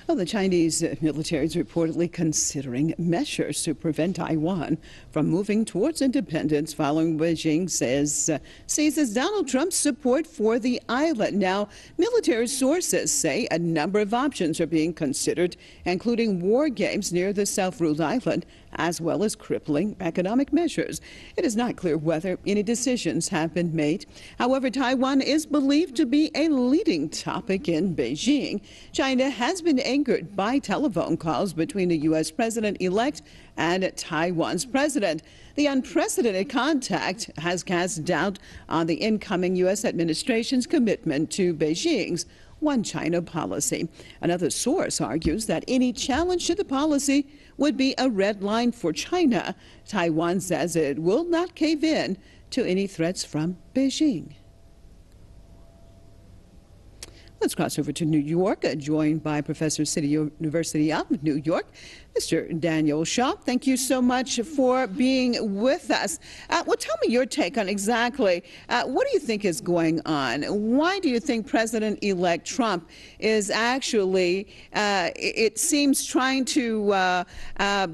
Well, the Chinese military is reportedly considering measures to prevent Taiwan from moving towards independence following Beijing seizes Donald Trump's support for the island. Now, military sources say a number of options are being considered, including war games near the self-ruled island, as well as crippling economic measures. It is not clear whether any decisions have been made. However, Taiwan is believed to be a leading topic in Beijing. China has been angered by telephone calls between the U.S. president-elect and Taiwan's president. The unprecedented contact has cast doubt on the incoming U.S. administration's commitment to Beijing's One China policy. Another source argues that any challenge to the policy would be a red line for China. Taiwan says it will not cave in to any threats from Beijing. Let's cross over to New York, joined by Professor City University of New York, Mr. Daniel Shaw. Thank you so much for being with us. Well, tell me your take on exactly what do you think is going on? Why do you think President-elect Trump is actually, it seems, trying to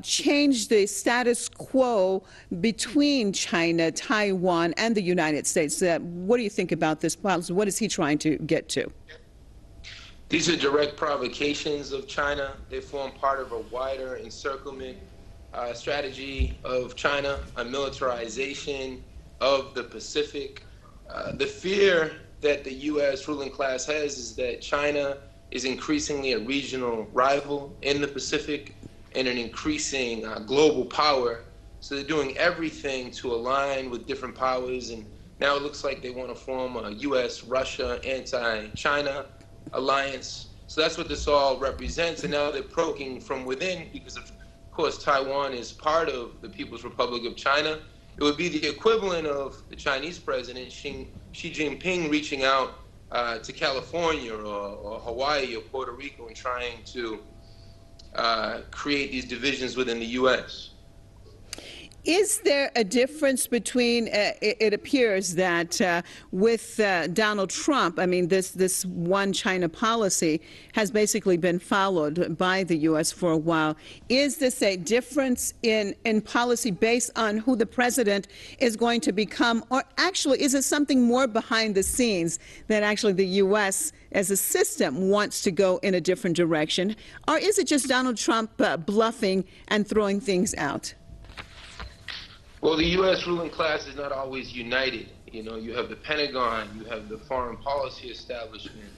change the status quo between China, Taiwan, and the United States? What do you think about this policy? What is he trying to get to? These are direct provocations of China. They form part of a wider encirclement strategy of China, a militarization of the Pacific. The fear that the U.S. ruling class has is that China is increasingly a regional rival in the Pacific and an increasing global power. So they're doing everything to align with different powers, and now it looks like they want to form a U.S.-Russia anti-China alliance. So that's what this all represents, and now they're provoking from within because of course Taiwan is part of the People's Republic of China. It would be the equivalent of the Chinese president Xi Jinping reaching out to California or Hawaii or Puerto Rico and trying to create these divisions within the U.S. Is there a difference between, it appears that with Donald Trump, I mean, this one China policy has basically been followed by the U.S. for a while. Is this a difference in policy based on who the president is going to become? Or actually, is it something more behind the scenes that actually the U.S. as a system wants to go in a different direction? Or is it just Donald Trump bluffing and throwing things out? Well, the U.S. ruling class is not always united. You know, you have the Pentagon, you have the foreign policy establishment.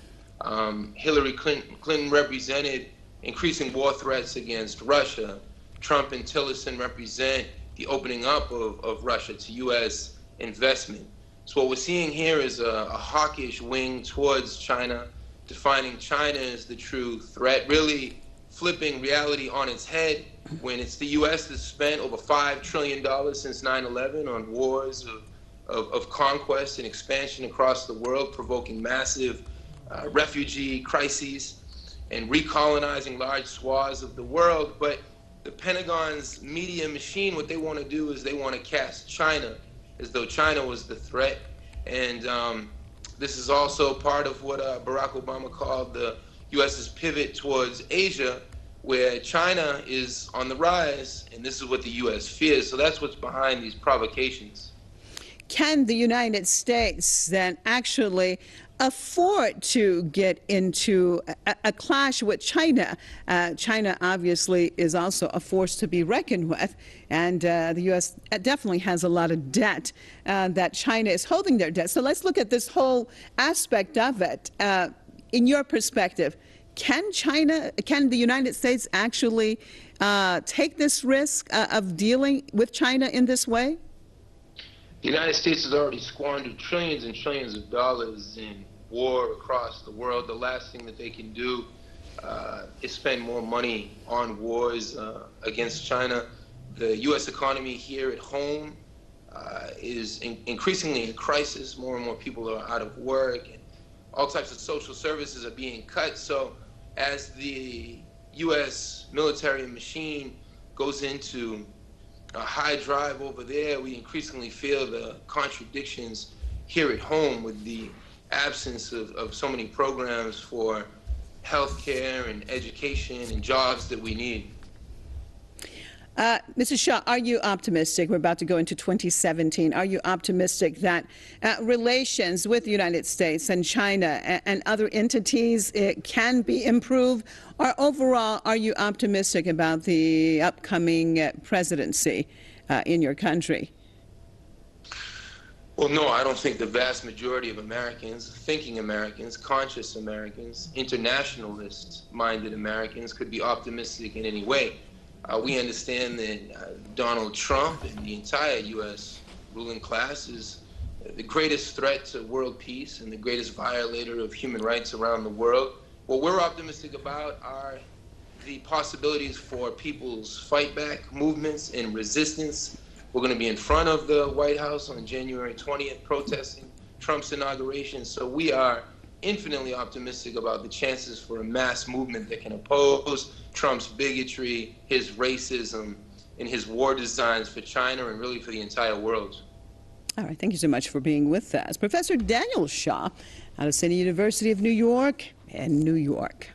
Hillary Clinton represented increasing war threats against Russia. Trump and Tillerson represent the opening up of Russia to U.S. investment. So what we're seeing here is a hawkish wing towards China, defining China as the true threat, really flipping reality on its head when it's the U.S. that's spent over $5 trillion since 9/11 on wars of conquest and expansion across the world, provoking massive refugee crises and recolonizing large swaths of the world. But the Pentagon's media machine, what they want to do is they want to cast China as though China was the threat. And this is also part of what Barack Obama called the U.S.'s pivot towards Asia, where China is on the rise, and this is what the U.S. fears. So that's what's behind these provocations. Can the United States then actually afford to get into a clash with China? China obviously is also a force to be reckoned with, and the U.S. definitely has a lot of debt that China is holding their debt. So let's look at this whole aspect of it. In your perspective, can the United States actually take this risk of dealing with China in this way? The United States has already squandered trillions and trillions of dollars in war across the world. The last thing that they can do is spend more money on wars against China. The U.S. economy here at home is increasingly in crisis. More and more people are out of work, and all types of social services are being cut. So as the U.S. military machine goes into a high drive over there, we increasingly feel the contradictions here at home with the absence of so many programs for healthcare and education and jobs that we need. Mrs. Shah, are you optimistic? We're about to go into 2017. Are you optimistic that relations with the United States and China and other entities can be improved? Or overall, are you optimistic about the upcoming presidency in your country? Well, no, I don't think the vast majority of Americans, thinking Americans, conscious Americans, internationalist-minded Americans could be optimistic in any way. We understand that Donald Trump and the entire U.S. ruling class is the greatest threat to world peace and the greatest violator of human rights around the world. What we're optimistic about are the possibilities for people's fight back movements and resistance. We're going to be in front of the White House on January 20th protesting Trump's inauguration. So we are infinitely optimistic about the chances for a mass movement that can oppose Trump's bigotry, his racism, and his war designs for China and really for the entire world. All right, thank you so much for being with us. Professor Daniel Shah out of City University of New York in New York.